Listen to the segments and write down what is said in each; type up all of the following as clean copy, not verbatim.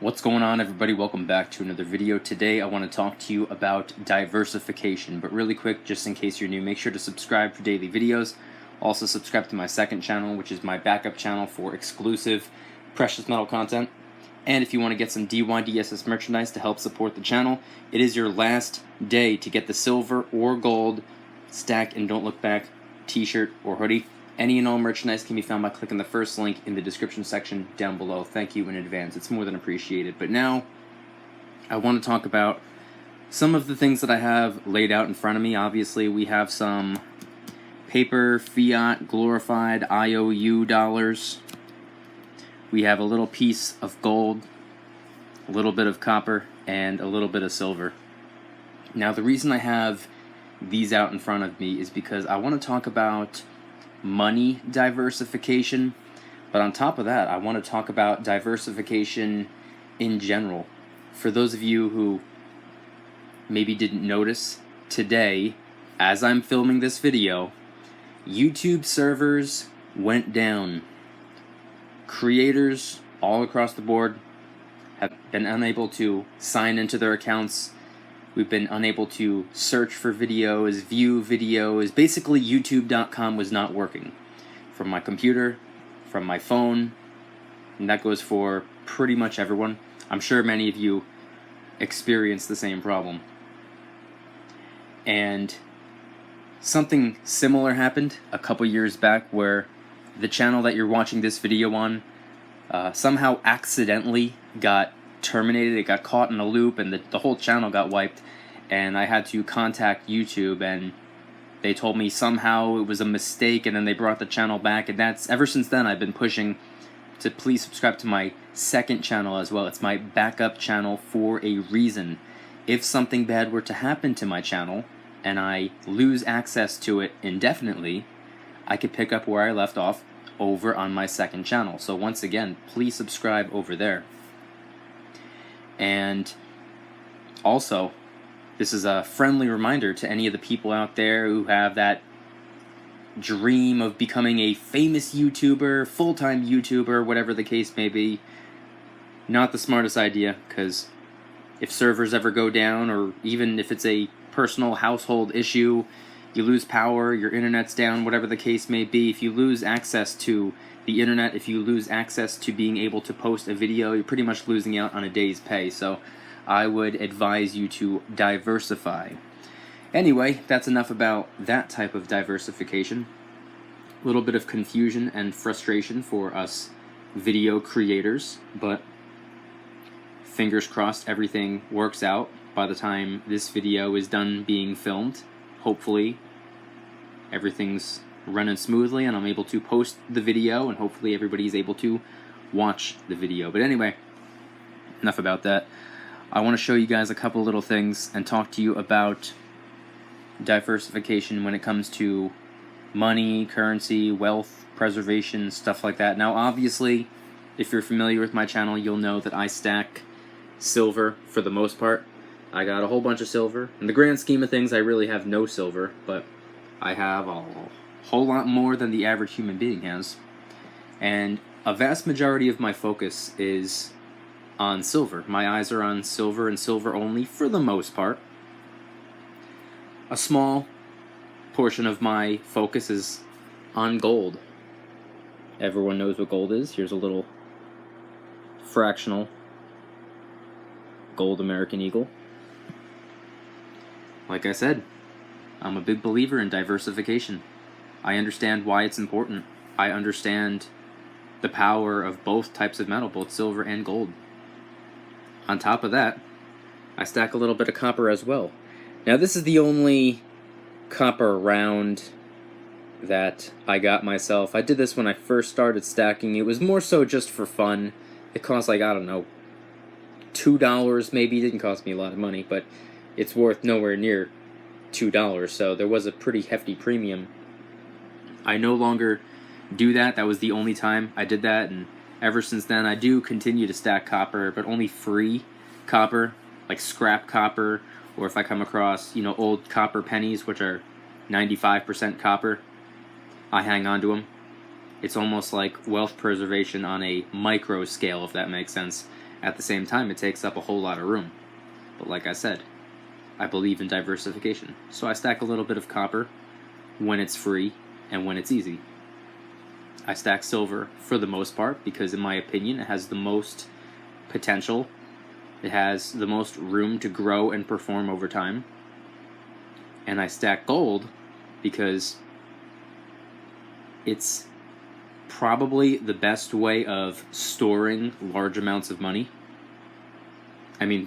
What's going on, everybody? Welcome back to another video. Today I want to talk to you about diversification, but really quick, just in case you're new, make sure to subscribe for daily videos. Also subscribe to my second channel, which is my backup channel for exclusive precious metal content. And if you want to get some DYDSS merchandise to help support the channel, it is your last day to get the silver or gold stack and don't look back t-shirt or hoodie. Any and all merchandise can be found by clicking the first link in the description section down below. Thank you in advance. It's more than appreciated. But now, I want to talk about some of the things that I have laid out in front of me. Obviously, we have some paper, fiat, glorified IOU dollars. We have a little piece of gold, a little bit of copper, and a little bit of silver. Now, the reason I have these out in front of me is because I want to talk about money diversification, but on top of that, I want to talk about diversification in general. For those of you who maybe didn't notice, today, as I'm filming this video, YouTube servers went down. Creators all across the board have been unable to sign into their accounts. We've been unable to search for videos, view videos. Basically, YouTube.com was not working. From my computer, from my phone, and that goes for pretty much everyone. I'm sure many of you experience the same problem. And something similar happened a couple years back where the channel that you're watching this video on somehow accidentally got terminated. It got caught in a loop and the whole channel got wiped, and I had to contact YouTube, and they told me somehow it was a mistake, and then they brought the channel back. And that's ever since then I've been pushing to please subscribe to my second channel as well. It's my backup channel for a reason. If something bad were to happen to my channel and I lose access to it indefinitely, I could pick up where I left off over on my second channel. So once again, please subscribe over there. And also, this is a friendly reminder to any of the people out there who have that dream of becoming a famous YouTuber, full-time YouTuber, whatever the case may be. Not the smartest idea, because if servers ever go down, or even if it's a personal household issue, you lose power, your internet's down, whatever the case may be, if you lose access to the internet, if you lose access to being able to post a video, you're pretty much losing out on a day's pay. So I would advise you to diversify. Anyway, that's enough about that type of diversification. A little bit of confusion and frustration for us video creators, but fingers crossed everything works out by the time this video is done being filmed. Hopefully everything's running smoothly and I'm able to post the video, and hopefully everybody's able to watch the video. But anyway, enough about that. I want to show you guys a couple little things and talk to you about diversification when it comes to money, currency, wealth, preservation, stuff like that. Now obviously, if you're familiar with my channel, you'll know that I stack silver for the most part. I got a whole bunch of silver. In the grand scheme of things, I really have no silver, but I have a whole lot more than the average human being has. And a vast majority of my focus is on silver. My eyes are on silver and silver only for the most part. A small portion of my focus is on gold. Everyone knows what gold is. Here's a little fractional gold American Eagle. Like I said, I'm a big believer in diversification. I understand why it's important. I understand the power of both types of metal, both silver and gold. On top of that, I stack a little bit of copper as well. Now this is the only copper round that I got myself. I did this when I first started stacking. It was more so just for fun. It cost like, I don't know, $2 maybe. It didn't cost me a lot of money, but it's worth nowhere near $2, so there was a pretty hefty premium. I no longer do that. That was the only time I did that, and ever since then I do continue to stack copper, but only free copper, like scrap copper, or if I come across, you know, old copper pennies, which are 95% copper, I hang on to them. It's almost like wealth preservation on a micro scale, if that makes sense. At the same time, it takes up a whole lot of room. But like I said, I believe in diversification. So I stack a little bit of copper when it's free and when it's easy. I stack silver for the most part because, in my opinion, it has the most potential. It has the most room to grow and perform over time. And I stack gold because it's probably the best way of storing large amounts of money. I mean,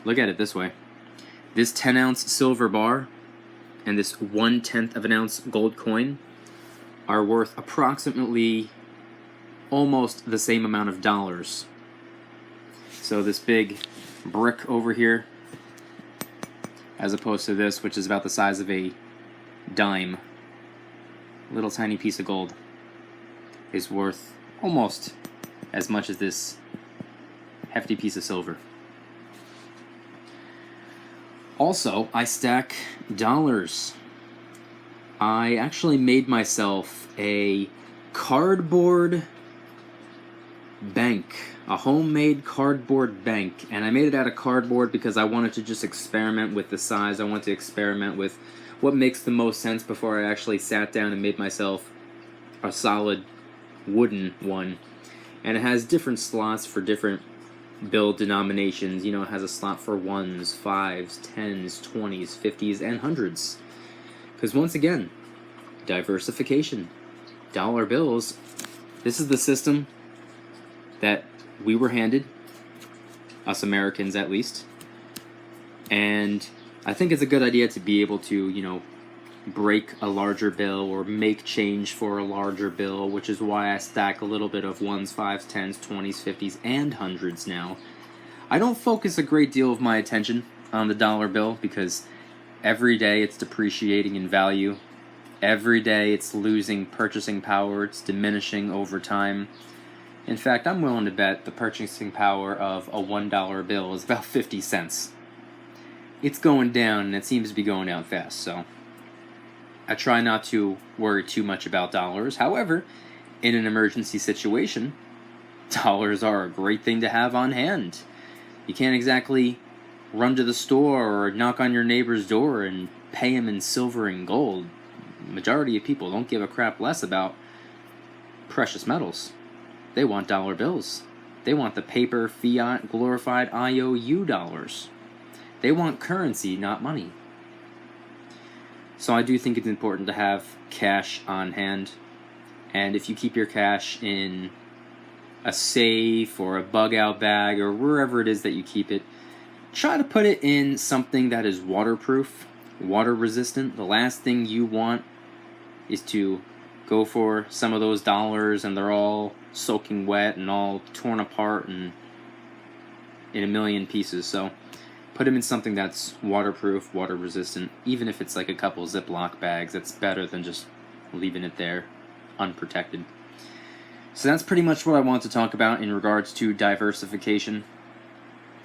look at it this way. This 10-ounce silver bar and this 1/10 of an ounce gold coin are worth approximately almost the same amount of dollars. So this big brick over here, as opposed to this, which is about the size of a dime, little tiny piece of gold, is worth almost as much as this hefty piece of silver. Also, I stack dollars. I actually made myself a cardboard bank, a homemade cardboard bank, and I made it out of cardboard because I wanted to just experiment with the size. I wanted to experiment with what makes the most sense before I actually sat down and made myself a solid wooden one. And it has different slots for different bill denominations. You know, it has a slot for 1s, 5s, 10s, 20s, 50s, and 100s. Because once again, diversification. Dollar bills, this is the system that we were handed, us Americans at least. And I think it's a good idea to be able to, you know, break a larger bill or make change for a larger bill, which is why I stack a little bit of 1s, 5s, 10s, 20s, 50s, and 100s now. I don't focus a great deal of my attention on the dollar bill because every day it's depreciating in value. Every day it's losing purchasing power. It's diminishing over time. In fact, I'm willing to bet the purchasing power of a $1 bill is about 50 cents. It's going down, and it seems to be going down fast, so I try not to worry too much about dollars. However, in an emergency situation, dollars are a great thing to have on hand. You can't exactly run to the store or knock on your neighbor's door and pay him in silver and gold. The majority of people don't give a crap less about precious metals. They want dollar bills. They want the paper, fiat, glorified IOU dollars. They want currency, not money. So I do think it's important to have cash on hand. And if you keep your cash in a safe or a bug-out bag or wherever it is that you keep it, try to put it in something that is waterproof, water resistant. The last thing you want is to go for some of those dollars and they're all soaking wet and all torn apart and in a million pieces. So put them in something that's waterproof, water resistant. Even if it's like a couple Ziploc bags, that's better than just leaving it there unprotected. So that's pretty much what I want to talk about in regards to diversification.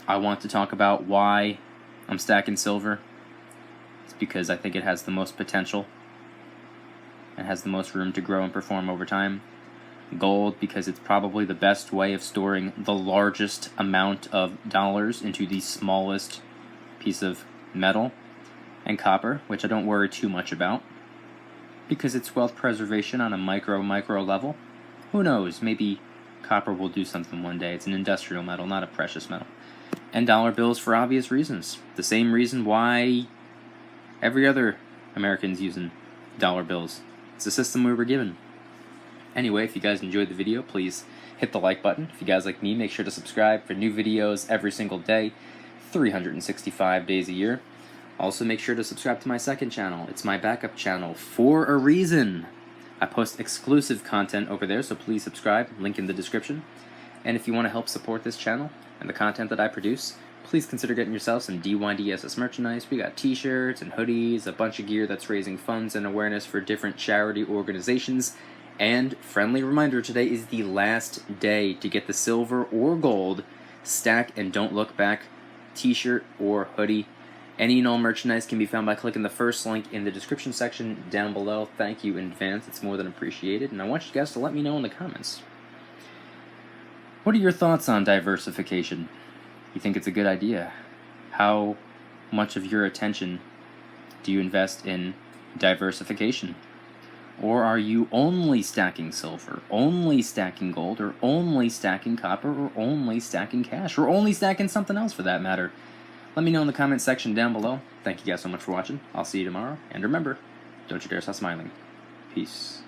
I want to talk about why I'm stacking silver. It's because I think it has the most potential and has the most room to grow and perform over time. Gold, because it's probably the best way of storing the largest amount of dollars into the smallest piece of metal. And copper, which I don't worry too much about, because it's wealth preservation on a micro level. Who knows, maybe copper will do something one day. It's an industrial metal, not a precious metal. And dollar bills for obvious reasons. The same reason why every other American's using dollar bills. It's the system we were given. Anyway, if you guys enjoyed the video, please hit the like button. If you guys like me, make sure to subscribe for new videos every single day, 365 days a year. Also, make sure to subscribe to my second channel. It's my backup channel for a reason. I post exclusive content over there, so please subscribe. Link in the description. And if you want to help support this channel and the content that I produce, please consider getting yourself some DYDSS merchandise. We got t-shirts and hoodies, a bunch of gear that's raising funds and awareness for different charity organizations. And friendly reminder, today is the last day to get the silver or gold stack and don't look back t-shirt or hoodie. Any and all merchandise can be found by clicking the first link in the description section down below. Thank you in advance. It's more than appreciated. And I want you guys to let me know in the comments. What are your thoughts on diversification? You think it's a good idea? How much of your attention do you invest in diversification? Or are you only stacking silver, only stacking gold, or only stacking copper, or only stacking cash, or only stacking something else for that matter? Let me know in the comment section down below. Thank you guys so much for watching. I'll see you tomorrow. And remember, don't you dare stop smiling. Peace.